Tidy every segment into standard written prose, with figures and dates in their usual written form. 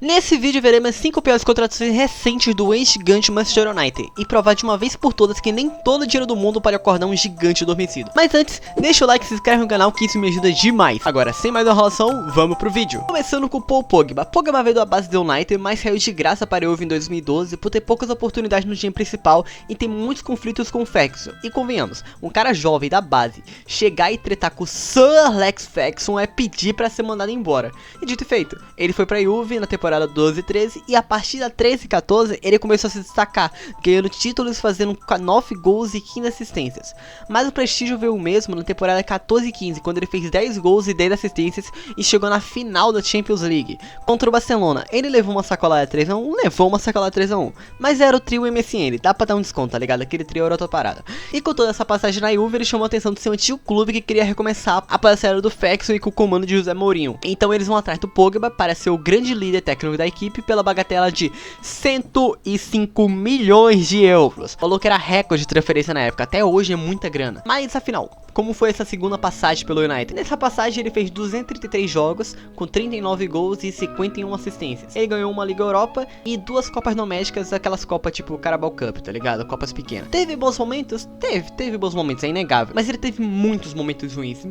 Nesse vídeo veremos as 5 piores contratações recentes do ex-gigante Manchester United e provar de uma vez por todas que nem todo o dinheiro do mundo pode acordar um gigante adormecido. Mas antes, deixa o like e se inscreve no canal que isso me ajuda demais. Agora, sem mais enrolação, vamos pro vídeo. Começando com o Paul Pogba. Pogba veio da base do United, mas saiu de graça para a Juve em 2012 por ter poucas oportunidades no time principal e ter muitos conflitos com o Ferguson. E convenhamos, um cara jovem da base chegar e tretar com o Sir Alex Ferguson é pedir para ser mandado embora. E dito e feito, ele foi para a Juve na temporada 12-13 e a partir da 13-14 ele começou a se destacar, ganhando títulos, fazendo 9 gols e 15 assistências. Mas o prestígio veio mesmo na temporada 14-15, quando ele fez 10 gols e 10 assistências e chegou na final da Champions League contra o Barcelona. Ele levou uma sacolada 3-1, mas era o trio MSN, dá pra dar um desconto, tá ligado? Aquele trio era outra parada. E com toda essa passagem na Juve, ele chamou a atenção do seu antigo clube que queria recomeçar após a saída do Ferguson e com o comando de José Mourinho. Então eles vão atrás do Pogba para ser o grande líder técnico da equipe pela bagatela de 105 milhões de euros. Falou que era recorde de transferência na época, até hoje é muita grana. Mas afinal, como foi essa segunda passagem pelo United? Nessa passagem ele fez 233 jogos, com 39 gols e 51 assistências. Ele ganhou uma Liga Europa e 2 Copas Domésticas, aquelas Copas tipo Carabao Cup, tá ligado? Copas pequenas. Teve bons momentos? Teve bons momentos, é inegável. Mas ele teve muitos momentos ruins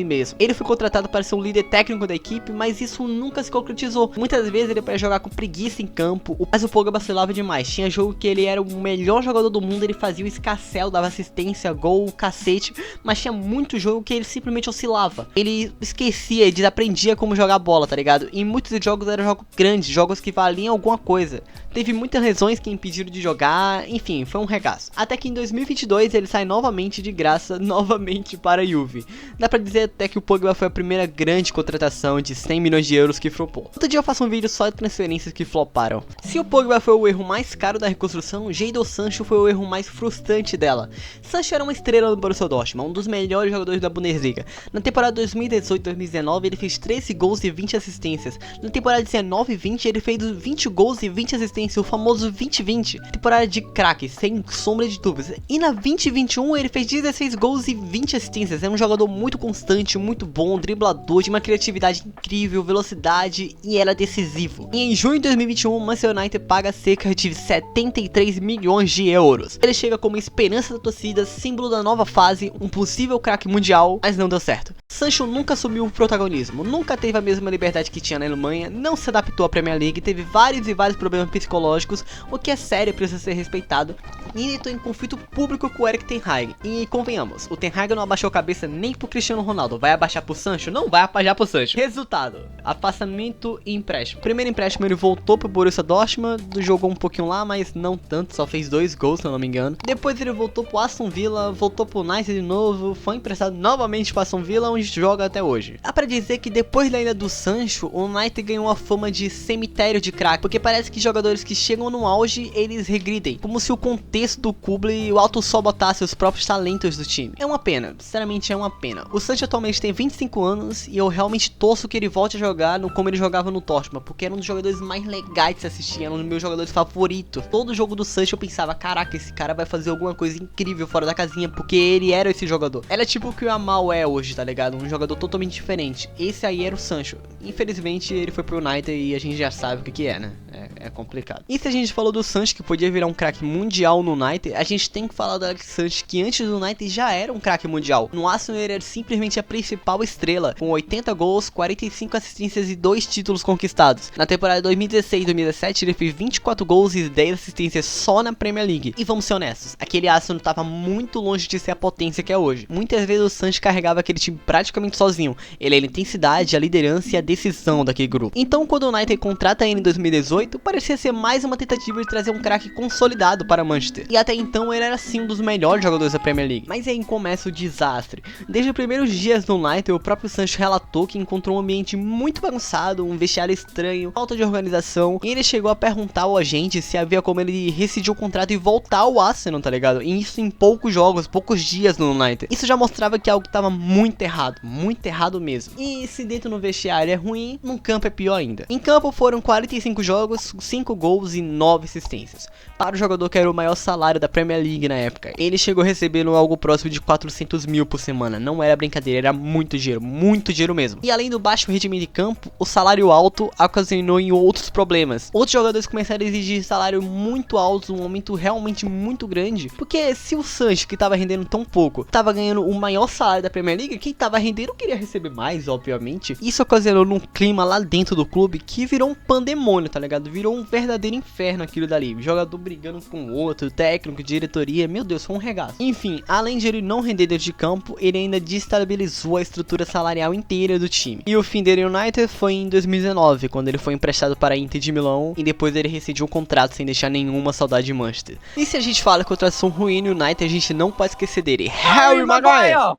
mesmo. Ele foi contratado para ser um líder técnico da equipe, mas isso nunca se concretizou. Muitas vezes ele ia jogar com preguiça em campo, mas o Pogba vacilava demais. Tinha jogo que ele era o melhor jogador do mundo, ele fazia o escarcel, dava assistência, gol, cacete, mas tinha muito jogo que ele simplesmente oscilava. Ele esquecia e desaprendia como jogar bola, tá ligado? E muitos jogos eram jogos grandes, jogos que valiam alguma coisa. Teve muitas lesões que impediram de jogar, enfim, foi um regaço. Até que em 2022 ele sai novamente de graça, novamente para a Juve. Dá pra dizer até que o Pogba foi a primeira grande contratação de 100 milhões de euros que flopou. Outro dia eu faço um vídeo só de transferências que floparam. Se o Pogba foi o erro mais caro da reconstrução, Jadon Sancho foi o erro mais frustrante dela. Sancho era uma estrela no Borussia Dortmund, um dos melhores jogadores da Bundesliga. Na temporada 2018-2019 ele fez 13 gols e 20 assistências. Na temporada 19-20 ele fez 20 gols e 20 assistências, o famoso 20-20. Temporada de craque, sem sombra de dúvidas. E na 20-21 ele fez 16 gols e 20 assistências. Era um jogador muito constante, muito bom, driblador, de uma criatividade incrível, velocidade e era decisivo. E em junho de 2021 o Manchester United paga cerca de 73 milhões de euros. Ele chega como esperança da torcida, símbolo da nova fase, um possível craque mundial, mas não deu certo. Sancho nunca assumiu o protagonismo, nunca teve a mesma liberdade que tinha na Alemanha, não se adaptou à Premier League, teve vários problemas psicológicos, o que é sério, precisa ser respeitado, e entrou em conflito público com o Erik ten Hag. E convenhamos, o ten Hag não abaixou a cabeça nem pro Cristiano Ronaldo, vai abaixar pro Sancho? Não vai abaixar pro Sancho. Resultado, afastamento e empréstimo. Primeiro empréstimo ele voltou pro Borussia Dortmund, jogou um pouquinho lá, mas não tanto, só fez 2 gols se eu não me engano. Depois ele voltou pro Aston Villa, voltou pro United de novo, foi emprestado novamente pro Aston Villa, onde joga até hoje. Dá pra dizer que depois da ida do Sancho, o United ganhou a fama de cemitério de craque, porque parece que jogadores que chegam no auge, eles regridem, como se o contexto do clube o auto-sabotasse os próprios talentos do time. É uma pena, sinceramente é uma pena. O Sancho atualmente tem 25 anos e eu realmente torço que ele volte a jogar como ele jogava no Dortmund, porque era um dos jogadores mais legais de se assistir, era um dos meus jogadores favoritos. Todo jogo do Sancho eu pensava, caraca, esse cara vai fazer alguma coisa incrível fora da casinha, porque ele era esse jogador. Era tipo o que o Yamal é hoje, tá ligado? Um jogador totalmente diferente. Esse aí era o Sancho. Infelizmente ele foi pro United e a gente já sabe o que é, né? É complicado. E se a gente falou do Sancho que podia virar um craque mundial no United, a gente tem que falar do Alex Sanches que antes do United já era um craque mundial. No Arsenal ele era simplesmente a principal estrela, com 80 gols, 45 assistências e 2 títulos conquistados. Na temporada 2016-2017 ele fez 24 gols e 10 assistências só na Premier League. E vamos ser honestos, aquele Arsenal estava muito longe de ser a potência que é hoje. Muitas vezes o Sanches carregava aquele time praticamente sozinho. Ele era a intensidade, a liderança e a decisão daquele grupo. Então quando o United contrata ele em 2018, parecia ser mais uma tentativa de trazer um craque consolidado para Manchester. E até então ele era sim um dos melhores jogadores da Premier League. Mas aí começa o desastre. Desde os primeiros dias do United, o próprio Sancho relatou que encontrou um ambiente muito bagunçado, um vestiário estranho, falta de organização, e ele chegou a perguntar ao agente se havia como ele rescindir o contrato e voltar ao Arsenal, tá ligado? E isso em poucos jogos, poucos dias no United. Isso já mostrava que algo estava muito errado mesmo. E se dentro no vestiário é ruim, no campo é pior ainda. Em campo foram 45 jogos, 5 gols e 9 assistências. Para o jogador que era o maior salário da Premier League na época, ele chegou recebendo algo próximo de 400 mil por semana. Não era brincadeira, era muito dinheiro mesmo. E além do baixo rendimento de campo, o salário alto ocasionou em outros problemas. Outros jogadores começaram a exigir salário muito alto, um aumento realmente muito grande. Porque se o Sancho, que estava rendendo tão pouco, estava ganhando o maior salário da Premier League, quem estava rendendo queria receber mais, obviamente. Isso ocasionou num clima lá dentro do clube que virou um pandemônio, tá ligado? Virou um verdadeiro inferno aquilo dali. O jogador brigando com o outro, técnico, diretoria, meu Deus, foi um regaço. Enfim, além de ele não render dentro de campo, ele ainda destabilizou a estrutura salarial inteira do time. E o fim dele no United foi em 2019, quando ele foi emprestado para a Inter de Milão e depois ele rescindiu o contrato sem deixar nenhuma saudade de Manchester. E se a gente fala contratação ruim no United, a gente não pode esquecer dele, Harry Maguire!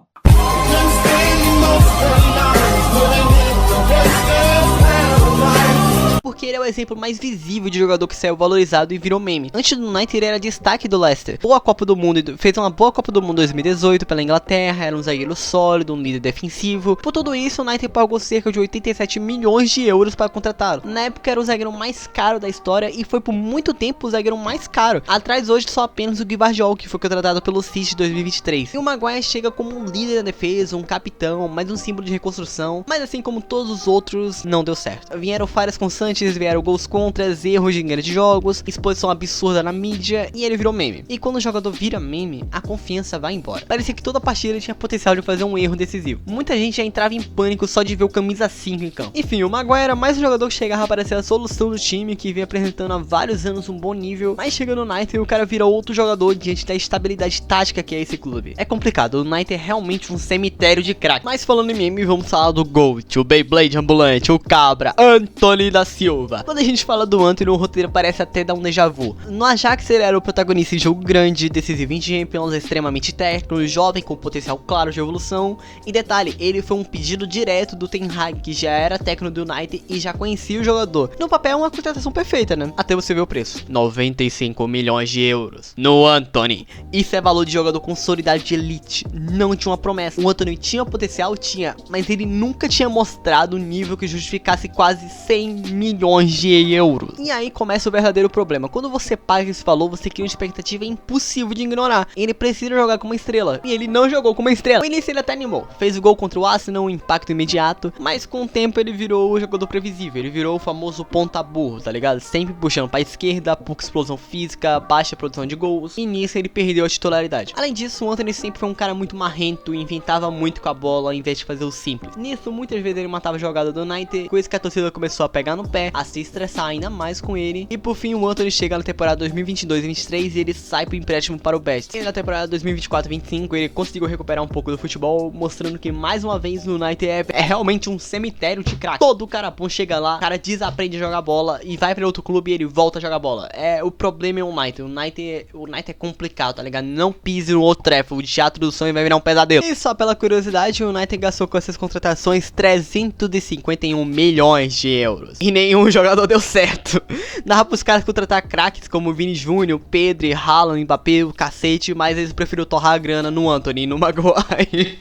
Porque ele é o exemplo mais visível de jogador que saiu valorizado e virou meme. Antes do United ele era destaque do Leicester. Boa Copa do Mundo, fez uma boa Copa do Mundo 2018 pela Inglaterra, era um zagueiro sólido, um líder defensivo. Por tudo isso, o United pagou cerca de 87 milhões de euros para contratá-lo. Na época era o zagueiro mais caro da história e foi por muito tempo o zagueiro mais caro. Atrás hoje só apenas o Gvardiol, que foi contratado pelo City em 2023. E o Maguire chega como um líder da defesa, um capitão, mais um símbolo de reconstrução. Mas assim como todos os outros, não deu certo. Vieram falhas constantes, vieram gols contras, erros de engano de jogos, exposição absurda na mídia e ele virou meme. E quando o jogador vira meme, a confiança vai embora. Parecia que toda partida tinha potencial de fazer um erro decisivo. Muita gente já entrava em pânico só de ver o camisa 5 em campo. Enfim, o Maguire era mais um jogador que chegava para ser a solução do time, que vinha apresentando há vários anos um bom nível, mas chegando no United o cara vira outro jogador diante da estabilidade tática que é esse clube. É complicado, o United é realmente um cemitério de crack. Mas falando em meme, vamos falar do GOAT, o Beyblade ambulante, o cabra, Antony da Silva. Quando a gente fala do Antony, o roteiro parece até dar um déjà vu. No Ajax ele era o protagonista de jogo grande, decisivo em Champions, extremamente técnico, jovem com potencial claro de evolução. E detalhe, ele foi um pedido direto do Ten Hag, que já era técnico do United e já conhecia o jogador. No papel é uma contratação perfeita, né? Até você ver o preço. 95 milhões de euros no Antony. Isso é valor de jogador com solidariedade de elite. Não tinha uma promessa. O Antony tinha potencial? Tinha. Mas ele nunca tinha mostrado um nível que justificasse quase 100 milhões de euros. E aí começa o verdadeiro problema. Quando você paga esse valor, você cria uma expectativa impossível de ignorar. Ele precisa jogar como uma estrela. E ele não jogou como uma estrela. No início ele até animou. Fez o gol contra o Arsenal, um impacto imediato. Mas com o tempo ele virou o jogador previsível. Ele virou o famoso ponta burro, tá ligado? Sempre puxando pra esquerda, pouca explosão física, baixa produção de gols. E nisso ele perdeu a titularidade. Além disso, o Antony sempre foi um cara muito marrento, inventava muito com a bola ao invés de fazer o simples. Nisso, muitas vezes ele matava a jogada do United, coisa que a torcida começou a pegar no pé, a se estressar ainda mais com ele. E por fim, o Antony chega na temporada 2022-23 e ele sai pro empréstimo para o Betis. E na temporada 2024-25 ele conseguiu recuperar um pouco do futebol, mostrando que mais uma vez o United é realmente um cemitério de craque. Todo cara bom chega lá, o cara desaprende a jogar bola e vai para outro clube e ele volta a jogar bola. O problema é o United. O United é complicado, tá ligado? Não pise no Old Trafford, o teatro do sonho vai virar um pesadelo. E só pela curiosidade, o United gastou com essas contratações 351 milhões de euros. E nenhum jogador deu certo. Dava pros caras contratar craques como Vini Júnior, Pedri, Haaland, Mbappé, o cacete, mas eles preferiram torrar a grana no Antony e no Maguire.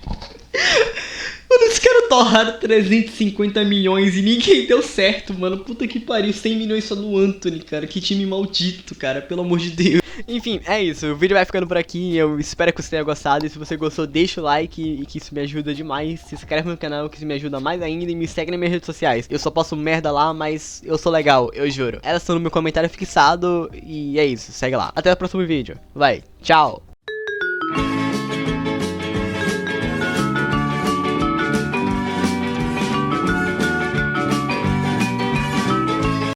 Mano, os caras torraram 350 milhões e ninguém deu certo, mano. Puta que pariu, 100 milhões só no Antony, cara. Que time maldito, cara, pelo amor de Deus. Enfim, é isso, o vídeo vai ficando por aqui. Eu espero que você tenha gostado. E se você gostou, deixa o like, e que isso me ajuda demais. Se inscreve no canal, que isso me ajuda mais ainda. E me segue nas minhas redes sociais. Eu só posto merda lá, mas eu sou legal, eu juro. Elas estão no meu comentário fixado. E é isso, segue lá. Até o próximo vídeo. Vai, tchau.